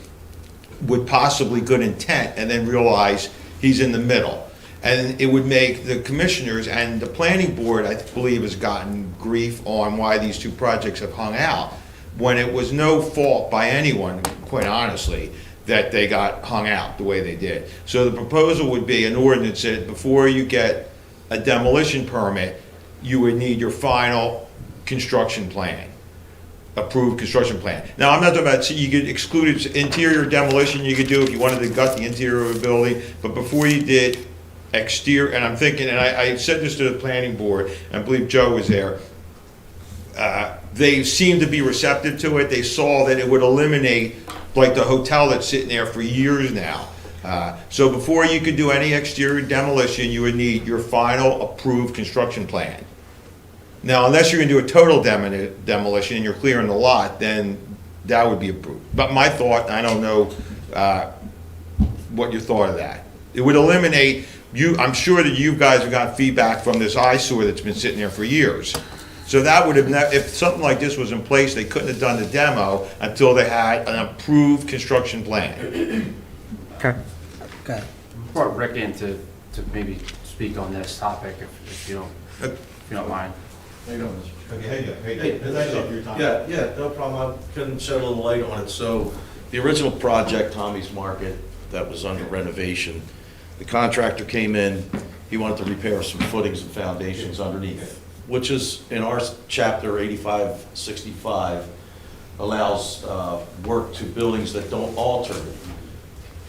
with possibly good intent and then realize he's in the middle. And it would make the commissioners and the planning board, I believe, has gotten grief on why these two projects have hung out, when it was no fault by anyone, quite honestly, that they got hung out the way they did. So the proposal would be an ordinance that before you get a demolition permit, you would need your final construction plan, approved construction plan. Now, I'm not talking about, you could exclude interior demolition, you could do if you wanted to gut the interior of a building, but before you did exterior, and I'm thinking, and I said this to the planning board, and I believe Joe was there, they seemed to be receptive to it. They saw that it would eliminate, like the hotel that's sitting there for years now, So before you could do any exterior demolition, you would need your final approved construction plan. Now, unless you're gonna do a total demolition and you're clearing the lot, then that would be approved. But my thought, I don't know what you thought of that. It would eliminate, I'm sure that you guys have got feedback from this eyesore that's been sitting there for years. So that would have, if something like this was in place, they couldn't have done the demo until they had an approved construction plan. Okay. Okay. Brought Rick in to maybe speak on this topic, if you don't mind. How you doing, Mr. Hey, Thank you. Yeah, no problem. I can shed a little light on it. So the original project, Tommy's Market, that was under renovation, the contractor came in, he wanted to repair some footings and foundations underneath, which is in our chapter 8565, allows work to buildings that don't alter.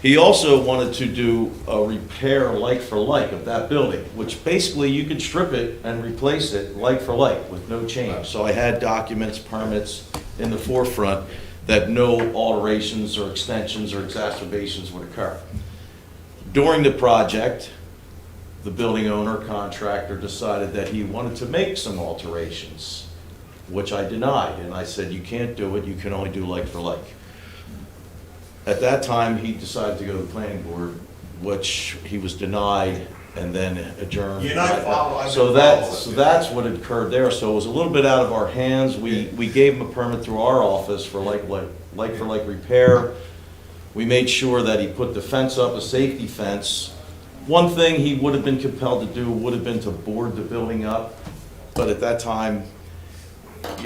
He also wanted to do a repair like for like of that building, which basically you could strip it and replace it like for like with no change. So I had documents, permits in the forefront that no alterations or extensions or exacerbations would occur. During the project, the building owner, contractor decided that he wanted to make some alterations, which I denied. And I said, you can't do it, you can only do like for like. At that time, he decided to go to the planning board, which he was denied and then adjourned. You're not following. So that's what occurred there. So it was a little bit out of our hands. We gave him a permit through our office for like for like repair. We made sure that he put the fence up, a safety fence. One thing he would have been compelled to do would have been to board the building up, but at that time,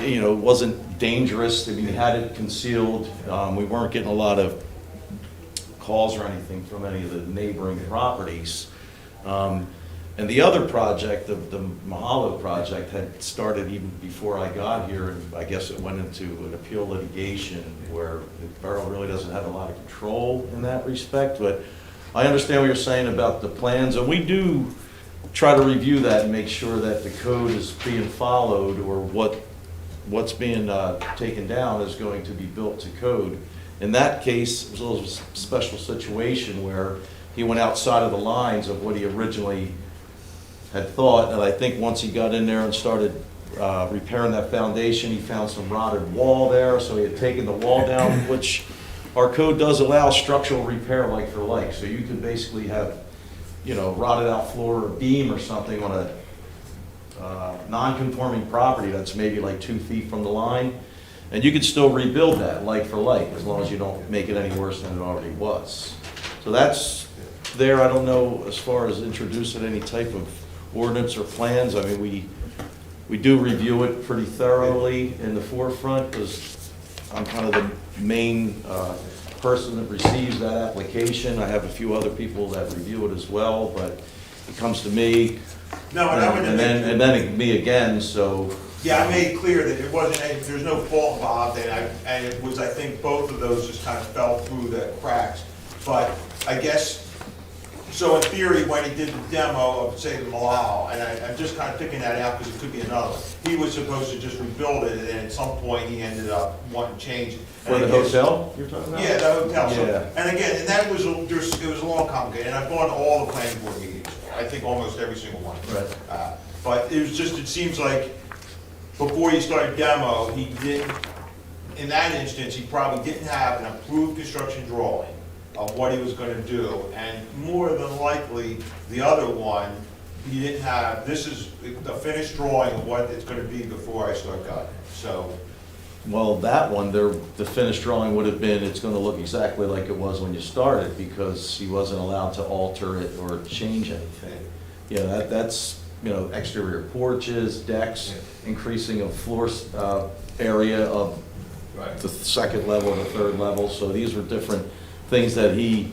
you know, it wasn't dangerous. I mean, he had it concealed. We weren't getting a lot of calls or anything from any of the neighboring properties. And the other project, the Mahalo project, had started even before I got here, and I guess it went into an appeal litigation where the borough really doesn't have a lot of control in that respect. But I understand what you're saying about the plans, and we do try to review that and make sure that the code is being followed, or what's being taken down is going to be built to code. In that case, it was a little special situation where he went outside of the lines of what he originally had thought, and I think once he got in there and started repairing that foundation, he found some rotted wall there, so he had taken the wall down, which our code does allow structural repair like for like. So you could basically have, you know, rotted out floor or beam or something on a non-conforming property that's maybe like 2 feet from the line, and you could still rebuild that like for like, as long as you don't make it any worse than it already was. So that's there. I don't know as far as introducing any type of ordinance or plans. I mean, we do review it pretty thoroughly in the forefront, because I'm kind of the main person that receives that application. I have a few other people that review it as well, but it comes to me. No, and then me again, so. Yeah, I made clear that it wasn't, there's no fault involved, and it was, I think both of those just kind of fell through the cracks. But I guess, so in theory, when he did the demo of, say, the Malal, and I'm just kind of picking that out because it could be another one, he was supposed to just rebuild it, and then at some point he ended up wanting to change it. For the hotel you're talking about? Yeah, the hotel. So, Yeah. and again, and that was, it was a long complicated, and I've gone to all the planning board meetings, I think almost every single one. Right. But it was just, it seems like before you started demo, he didn't, in that instance, he probably didn't have an approved construction drawing of what he was gonna do, and more than likely, the other one, he didn't have, this is the finished drawing of what it's gonna be before I start cutting, so. Well, that one, the finished drawing would have been, it's gonna look exactly like it was when you started, because he wasn't allowed to alter it or change anything. Yeah, that's, you know, exterior porches, decks, increasing of floor area of the second level and the third level. So these were different things that he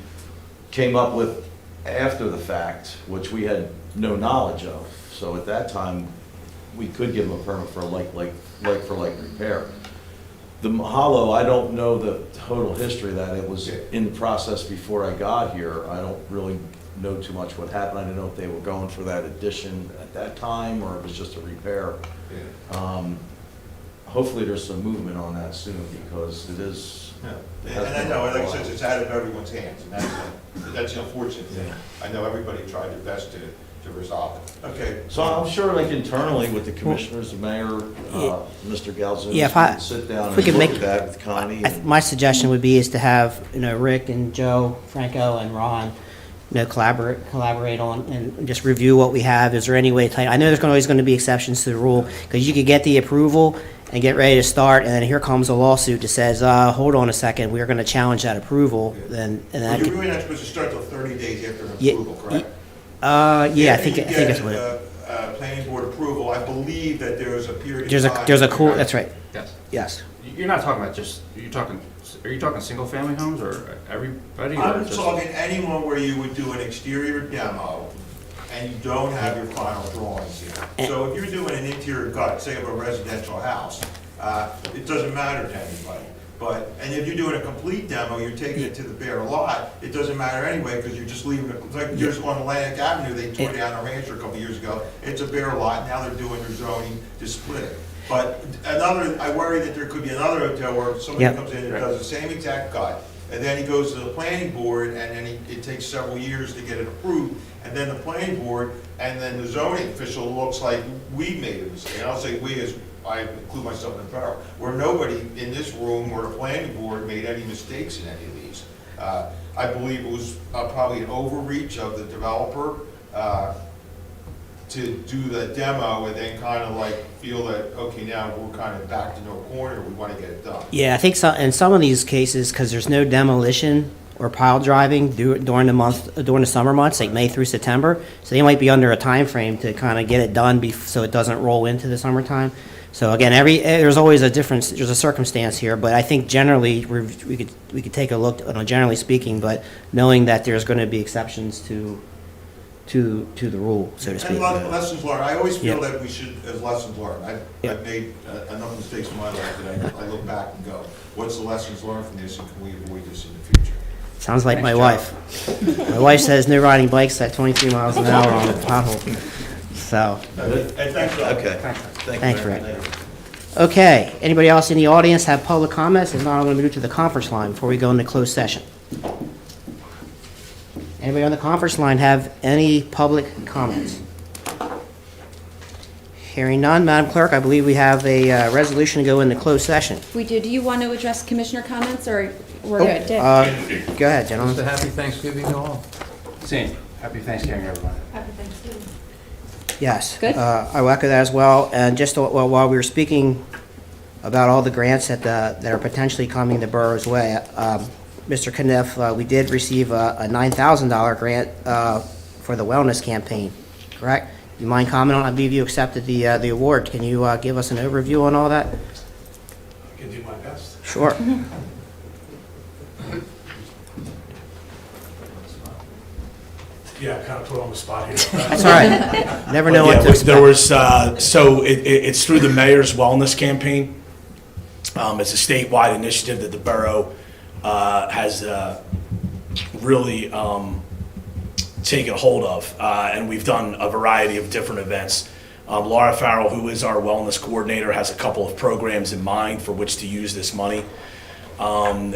came up with after the fact, which we had no knowledge of. So at that time, we could give him a permit for a like repair. The Mahalo, I don't know the total history of that. It was in the process before I got here. I don't really know too much what happened. I didn't know if they were going for that addition at that time or it was just a repair. hopefully there's some movement on that soon, because it is. it has And I been know, a like I while. said, it's out of everyone's hands, and that's the unfortunate thing. I know everybody tried their best to resolve it. Okay. So I'm sure, like internally with the commissioners, the mayor, Mr. Galzin, Yeah, if we I- can sit down if we and could look make- at that with Connie. and- My suggestion would be is to have, Rick and Joe, Franco and Ron, collaborate on and just review what we have. Is there any way, I know there's always going to be exceptions to the rule, because you could get the approval and get ready to start, and then here comes a lawsuit that says, hold on a second, we're going to challenge that approval, and Well, that you're could, really not supposed to start till 30 days after an Yeah, approval, correct? yeah, I think After you it's get, what, planning board approval, I believe that there's a period there's of a, time. there's a cool, that's right, Yes. yes. You're not talking about just, are you talking single-family homes or everybody? or I'm just- talking anyone where you would do an exterior demo and you don't have your final drawings here. So if you're doing an interior gut, say of a residential house, it doesn't matter to anybody. And if you're doing a complete demo, you're taking it to the bare lot, it doesn't matter anyway, because you're just leaving it, like just on Atlantic Avenue, they tore down a rancher a couple years ago, it's a bare lot, now they're doing their zoning to split it. But I worry that there could be another hotel where somebody Yep. comes in and does the same exact cut, and then he goes to the planning board, and then it takes several years to get it approved, and then the planning board, and then the zoning official looks like we made a mistake. And I'll say we as, I include myself in the borough, where nobody in this room or the planning board made any mistakes in any of these. I believe it was probably an overreach of the developer to do the demo and then kind of like feel that, okay, now we're kind of back to no corner, we want to get it done. Yeah, I think so, in some of these cases, because there's no demolition or pile driving during the summer months, like May through September, so they might be under a time frame to kind of get it done so it doesn't roll into the summertime. So again, there's always a difference, there's a circumstance here, but I think generally, we could take a look, generally speaking, but knowing that there's going to be exceptions to the rule, so to speak. And lessons learned, I always feel Yeah. that we should, as lessons learned, I've made enough mistakes in my life that I look back and go, what's the lessons learned from this, and can we avoid this in the future? Sounds like my Thanks, wife. My wife says no riding bikes at 23 miles an hour on a pothole. So, And thanks, Rob. Okay. thanks, Rick. Okay, anybody else in the audience have public comments? If not, I'm going to move to the conference line before we go into closed session. Anybody on the conference line have any public comments? Hearing none, Madam Clerk, I believe we have a resolution to go into closed session. We do. Do you want to address commissioner comments, or we're Oh, good? Dick? Go ahead, Just gentlemen. a happy Thanksgiving to all. Same. Happy Thanksgiving, everyone. Happy Thanksgiving. Yes. Good. I will echo that as well. And just while we were speaking about all the grants that are potentially coming the borough's way, Mr. Kniff, we did receive a $9,000 grant for the wellness campaign, correct? You mind commenting on, I believe you accepted the award. Can you give us an overview on all that? I can do my best. Sure. Yeah, kind of put on the spot here. That's all right. Never know But what yeah, to there expect. was, so it's through the mayor's wellness campaign. It's a statewide initiative that the borough has really taken hold of, and we've done a variety of different events. Laura Farrell, who is our wellness coordinator, has a couple of programs in mind for which to use this money. And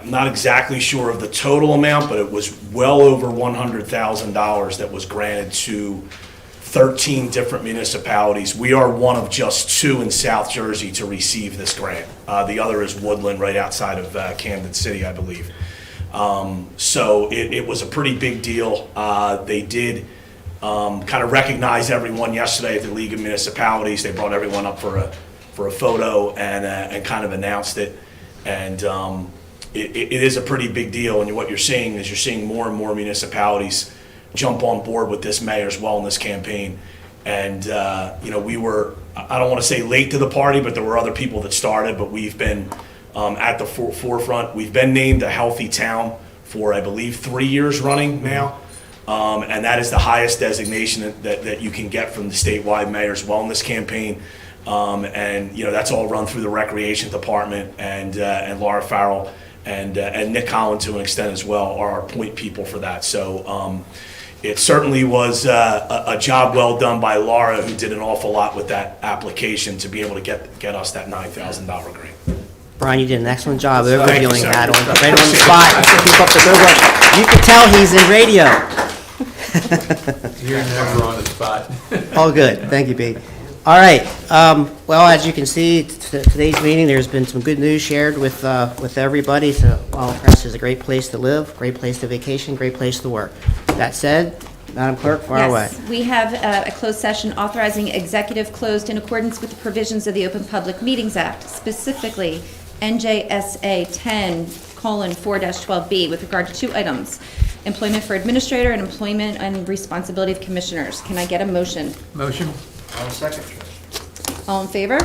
I'm not exactly sure of the total amount, but it was well over $100,000 that was granted to 13 different municipalities. We are one of just 2 in South Jersey to receive this grant. The other is Woodland, right outside of Camden City, I believe. So it was a pretty big deal. They did kind of recognize everyone yesterday at the League of Municipalities. They brought everyone up for a photo and kind of announced it. And it is a pretty big deal. And what you're seeing is you're seeing more and more municipalities jump on board with this mayor's wellness campaign. And, we were, I don't want to say late to the party, but there were other people that started, but we've been at the forefront. We've been named a healthy town for, I believe, 3 years running now. And that is the highest designation that you can get from the statewide mayor's wellness campaign. And that's all run through the recreation department, and Laura Farrell and Nick Holland to an extent as well are our point people for that. So it certainly was a job well done by Laura, who did an awful lot with that application to be able to get us that $9,000 grant. Brian, you did an excellent job Thank you, overviewing sir. that, right on the spot. Keep up the good work. You can tell he's in radio. You're never on the spot. All good, thank you, Pete. All right, well, as you can see, today's meeting, there's been some good news shared with everybody. So Wildwood Crest is a great place to live, great place to vacation, great place to work. That said, Madam Clerk, fire away. Yes, we have a closed session authorizing executive closed in accordance with the provisions of the Open Public Meetings Act, specifically NJSA 10:4-12B, with regard to 2 items: employment for administrator and employment and responsibility of commissioners. Can I get a motion? Motion? All in favor?